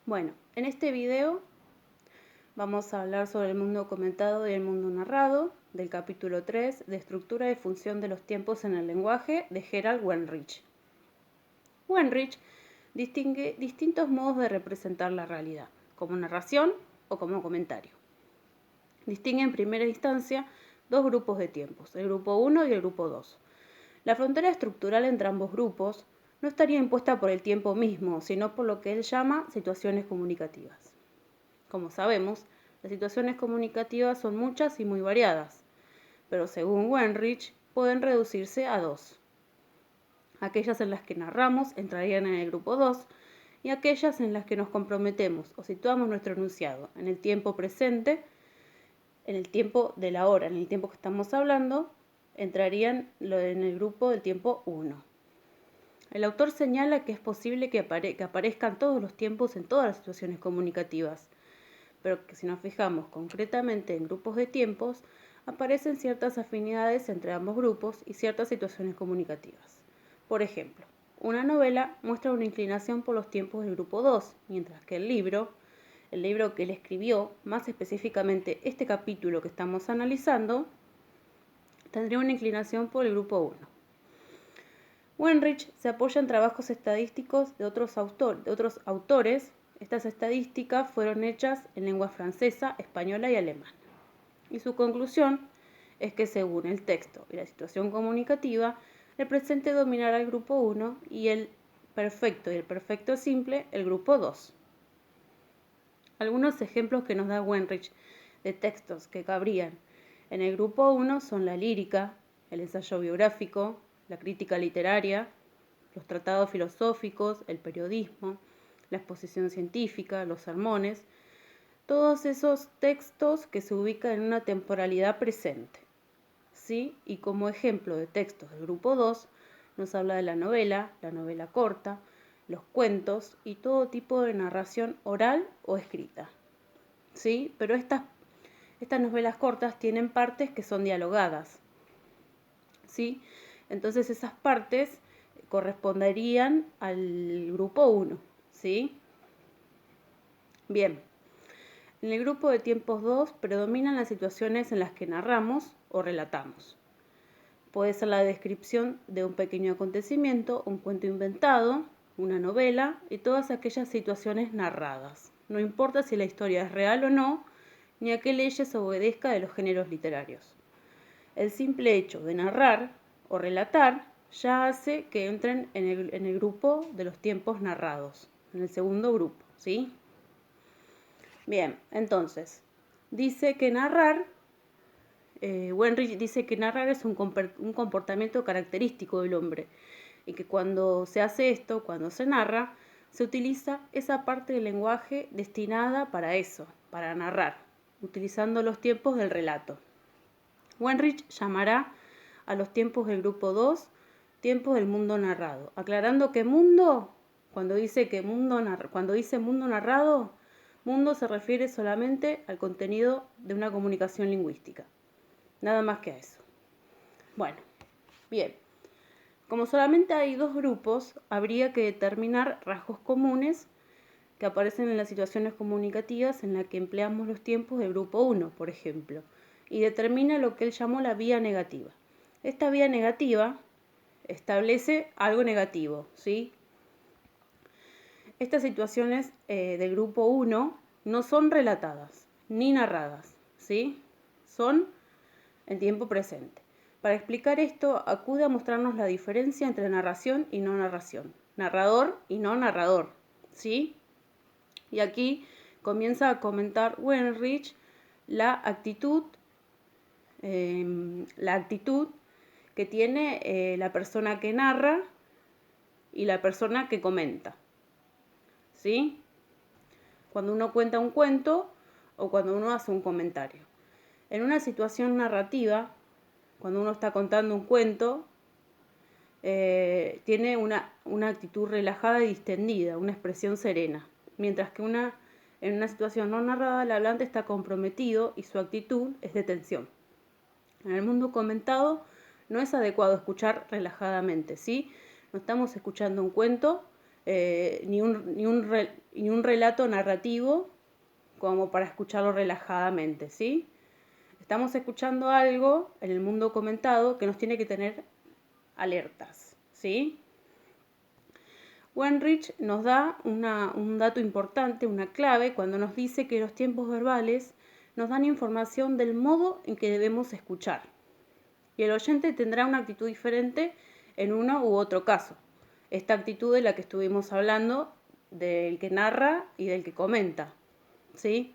Bueno, en este video vamos a hablar sobre el mundo comentado y el mundo narrado, del capítulo 3 de Estructura y función de los tiempos en el lenguaje, de Gerald Weinreich. Weinreich distingue distintos modos de representar la realidad, como narración o como comentario. Distingue en primera instancia dos grupos de tiempos, el grupo 1 y el grupo 2. La frontera estructural entre ambos grupos no estaría impuesta por el tiempo mismo, sino por lo que él llama situaciones comunicativas. Como sabemos, las situaciones comunicativas son muchas y muy variadas, pero según Weinreich pueden reducirse a dos. Aquellas en las que narramos entrarían en el grupo 2 y aquellas en las que nos comprometemos o situamos nuestro enunciado en el tiempo presente, en el tiempo de la hora, en el tiempo que estamos hablando, entrarían en el grupo del tiempo 1. El autor señala que es posible que aparezcan todos los tiempos en todas las situaciones comunicativas, pero que si nos fijamos concretamente en grupos de tiempos, aparecen ciertas afinidades entre ambos grupos y ciertas situaciones comunicativas. Por ejemplo, una novela muestra una inclinación por los tiempos del grupo 2, mientras que el libro que él escribió, más específicamente este capítulo que estamos analizando, tendría una inclinación por el grupo 1. Weinreich se apoya en trabajos estadísticos de otros autores. Estas estadísticas fueron hechas en lengua francesa, española y alemana. Y su conclusión es que según el texto y la situación comunicativa, el presente dominará el grupo 1 y el perfecto simple el grupo 2. Algunos ejemplos que nos da Weinreich de textos que cabrían en el grupo 1 son la lírica, el ensayo biográfico, la crítica literaria, los tratados filosóficos, el periodismo, la exposición científica, los sermones, todos esos textos que se ubican en una temporalidad presente. ¿Sí? Y como ejemplo de textos del grupo 2, nos habla de la novela corta, los cuentos y todo tipo de narración oral o escrita. ¿Sí? Pero estas novelas cortas tienen partes que son dialogadas. ¿Sí? Entonces esas partes corresponderían al grupo 1, ¿sí? Bien, en el grupo de tiempos 2 predominan las situaciones en las que narramos o relatamos. Puede ser la descripción de un pequeño acontecimiento, un cuento inventado, una novela y todas aquellas situaciones narradas. No importa si la historia es real o no, ni a qué leyes obedezca de los géneros literarios. El simple hecho de narrar o relatar ya hace que entren en el grupo de los tiempos narrados, en el segundo grupo, ¿sí? Bien, entonces, dice que Weinreich dice que narrar es un comportamiento característico del hombre y que cuando se hace esto, cuando se narra, se utiliza esa parte del lenguaje destinada para eso, para narrar, utilizando los tiempos del relato. Weinreich llamará a los tiempos del grupo 2 tiempos del mundo narrado, aclarando que mundo, cuando dice mundo narrado, mundo se refiere solamente al contenido de una comunicación lingüística, nada más que a eso. Bueno, bien, como solamente hay dos grupos, habría que determinar rasgos comunes que aparecen en las situaciones comunicativas en las que empleamos los tiempos del grupo 1, por ejemplo, y determina lo que él llamó la vía negativa. Esta vía negativa establece algo negativo, ¿sí? Estas situaciones del grupo 1 no son relatadas ni narradas, ¿sí? Son en tiempo presente. Para explicar esto, acude a mostrarnos la diferencia entre narración y no narración, narrador y no narrador, ¿sí? Y aquí comienza a comentar Weinreich la actitud que tiene la persona que narra y la persona que comenta, ¿sí? Cuando uno cuenta un cuento o cuando uno hace un comentario. En una situación narrativa, cuando uno está contando un cuento, tiene una actitud relajada y distendida, una expresión serena, mientras que en una situación no narrada, el hablante está comprometido y su actitud es de tensión. En el mundo comentado no es adecuado escuchar relajadamente, ¿sí? No estamos escuchando un cuento ni un relato narrativo como para escucharlo relajadamente, ¿sí? Estamos escuchando algo en el mundo comentado que nos tiene que tener alertas, ¿sí? Wenrich nos da un dato importante, una clave, cuando nos dice que los tiempos verbales nos dan información del modo en que debemos escuchar. Y el oyente tendrá una actitud diferente en uno u otro caso. Esta actitud de la que estuvimos hablando, del que narra y del que comenta, ¿sí?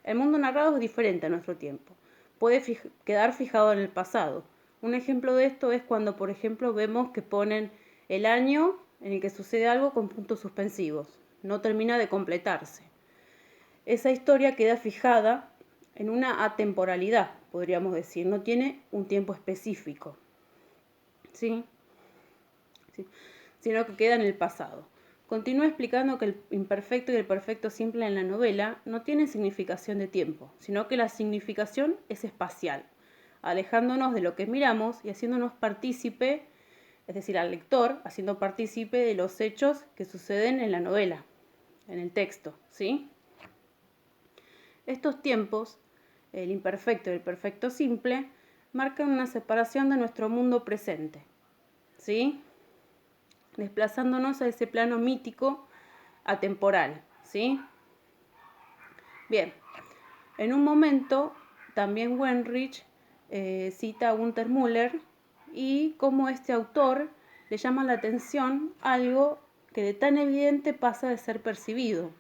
El mundo narrado es diferente a nuestro tiempo. Puede quedar fijado en el pasado. Un ejemplo de esto es cuando, por ejemplo, vemos que ponen el año en el que sucede algo con puntos suspensivos. No termina de completarse. Esa historia queda fijada en una atemporalidad, podríamos decir. No tiene un tiempo específico, ¿sí? ¿Sí? Sino que queda en el pasado. Continúa explicando que el imperfecto y el perfecto simple en la novela no tienen significación de tiempo, sino que la significación es espacial, alejándonos de lo que miramos y haciéndonos partícipe, es decir, al lector, haciendo partícipe de los hechos que suceden en la novela, en el texto, ¿sí? Estos tiempos, el imperfecto y el perfecto simple, marcan una separación de nuestro mundo presente, ¿sí? Desplazándonos a ese plano mítico atemporal, ¿sí? Bien, en un momento también Wenrich cita a Gunther Müller y cómo este autor le llama la atención algo que de tan evidente pasa de ser percibido.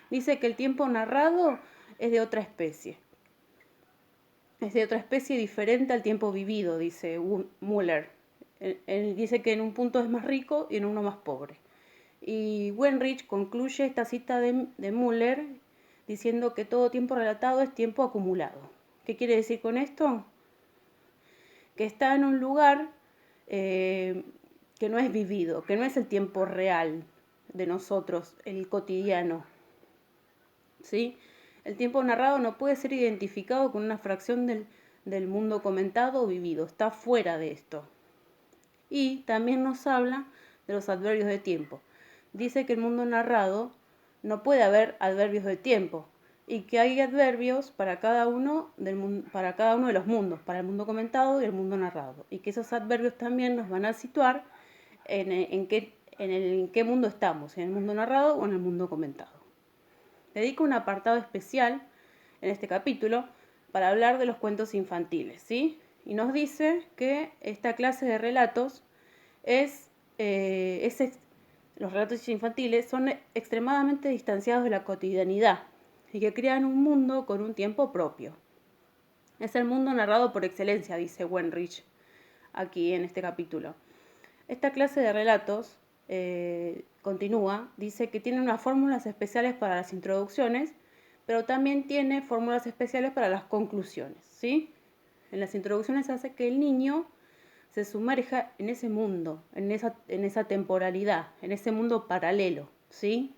Dice que el tiempo narrado es de otra especie. Es de otra especie diferente al tiempo vivido, dice Müller. Él dice que en un punto es más rico y en uno más pobre. Y Wenrich concluye esta cita de Müller diciendo que todo tiempo relatado es tiempo acumulado. ¿Qué quiere decir con esto? Que está en un lugar que no es vivido, que no es el tiempo real de nosotros, el cotidiano, ¿sí? El tiempo narrado no puede ser identificado con una fracción del mundo comentado o vivido, está fuera de esto. Y también nos habla de los adverbios de tiempo. Dice que el mundo narrado no puede haber adverbios de tiempo y que hay adverbios para cada uno de los mundos, para el mundo comentado y el mundo narrado. Y que esos adverbios también nos van a situar en qué mundo estamos, en el mundo narrado o en el mundo comentado. Dedico un apartado especial en este capítulo para hablar de los cuentos infantiles, ¿sí? Y nos dice que esta clase de relatos los relatos infantiles son extremadamente distanciados de la cotidianidad y que crean un mundo con un tiempo propio. Es el mundo narrado por excelencia, dice Wenrich aquí en este capítulo. Esta clase de relatos, continúa, dice que tiene unas fórmulas especiales para las introducciones, pero también tiene fórmulas especiales para las conclusiones, ¿sí? En las introducciones hace que el niño se sumerja en ese mundo, en esa temporalidad, en ese mundo paralelo, ¿sí?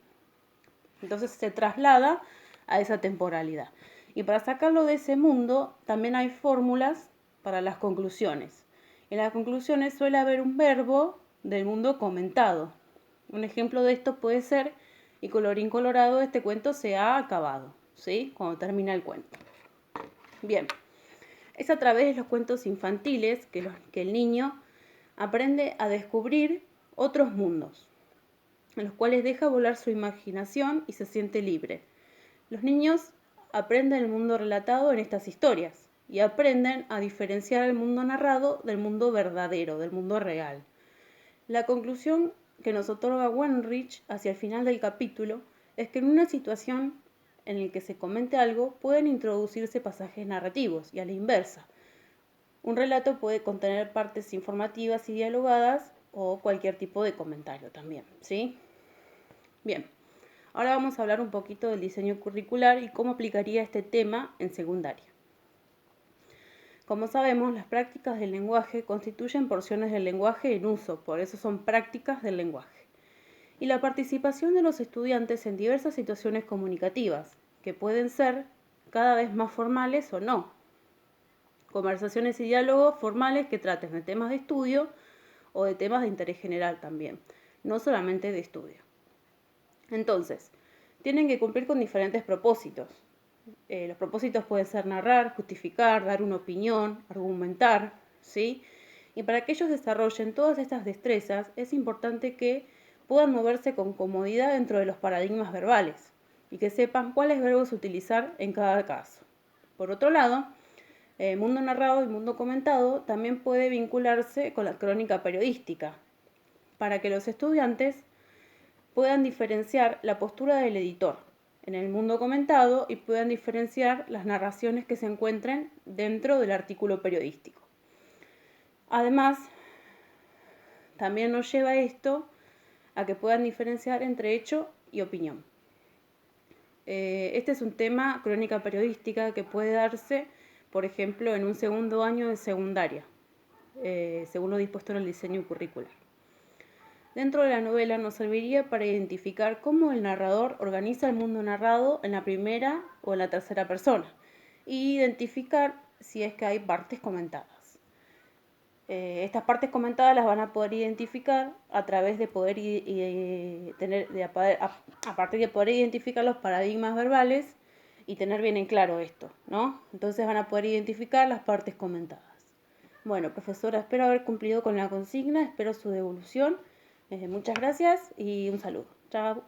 Entonces se traslada a esa temporalidad. Y para sacarlo de ese mundo también hay fórmulas para las conclusiones. En las conclusiones suele haber un verbo del mundo comentado. Un ejemplo de esto puede ser, y colorín colorado, este cuento se ha acabado, ¿sí? Cuando termina el cuento. Bien. Es a través de los cuentos infantiles que el niño aprende a descubrir otros mundos, en los cuales deja volar su imaginación y se siente libre. Los niños aprenden el mundo relatado en estas historias y aprenden a diferenciar el mundo narrado del mundo verdadero, del mundo real. La conclusión que nos otorga Wenrich hacia el final del capítulo es que en una situación en el que se comente algo, pueden introducirse pasajes narrativos y a la inversa. Un relato puede contener partes informativas y dialogadas o cualquier tipo de comentario también, ¿sí? Bien, ahora vamos a hablar un poquito del diseño curricular y cómo aplicaría este tema en secundaria. Como sabemos, las prácticas del lenguaje constituyen porciones del lenguaje en uso, por eso son prácticas del lenguaje. Y la participación de los estudiantes en diversas situaciones comunicativas, que pueden ser cada vez más formales o no. Conversaciones y diálogos formales que traten de temas de estudio o de temas de interés general también. no solamente de estudio. Entonces, tienen que cumplir con diferentes propósitos. Los propósitos pueden ser narrar, justificar, dar una opinión, argumentar, ¿sí? Y para que ellos desarrollen todas estas destrezas, es importante que puedan moverse con comodidad dentro de los paradigmas verbales y que sepan cuáles verbos utilizar en cada caso. Por otro lado, el mundo narrado y mundo comentado también puede vincularse con la crónica periodística, para que los estudiantes puedan diferenciar la postura del editor en el mundo comentado y puedan diferenciar las narraciones que se encuentren dentro del artículo periodístico. Además, también nos lleva esto a que puedan diferenciar entre hecho y opinión. Este es un tema, crónica periodística, que puede darse, por ejemplo, en un segundo año de secundaria, según lo dispuesto en el diseño curricular. Dentro de la novela nos serviría para identificar cómo el narrador organiza el mundo narrado en la primera o en la tercera persona y identificar si es que hay partes comentadas. Estas partes comentadas las van a poder identificar a través de poder a partir de poder identificar los paradigmas verbales y tener bien en claro esto, ¿no? Entonces van a poder identificar las partes comentadas. Bueno, profesora, espero haber cumplido con la consigna, espero su devolución. Muchas gracias y un saludo. Chao.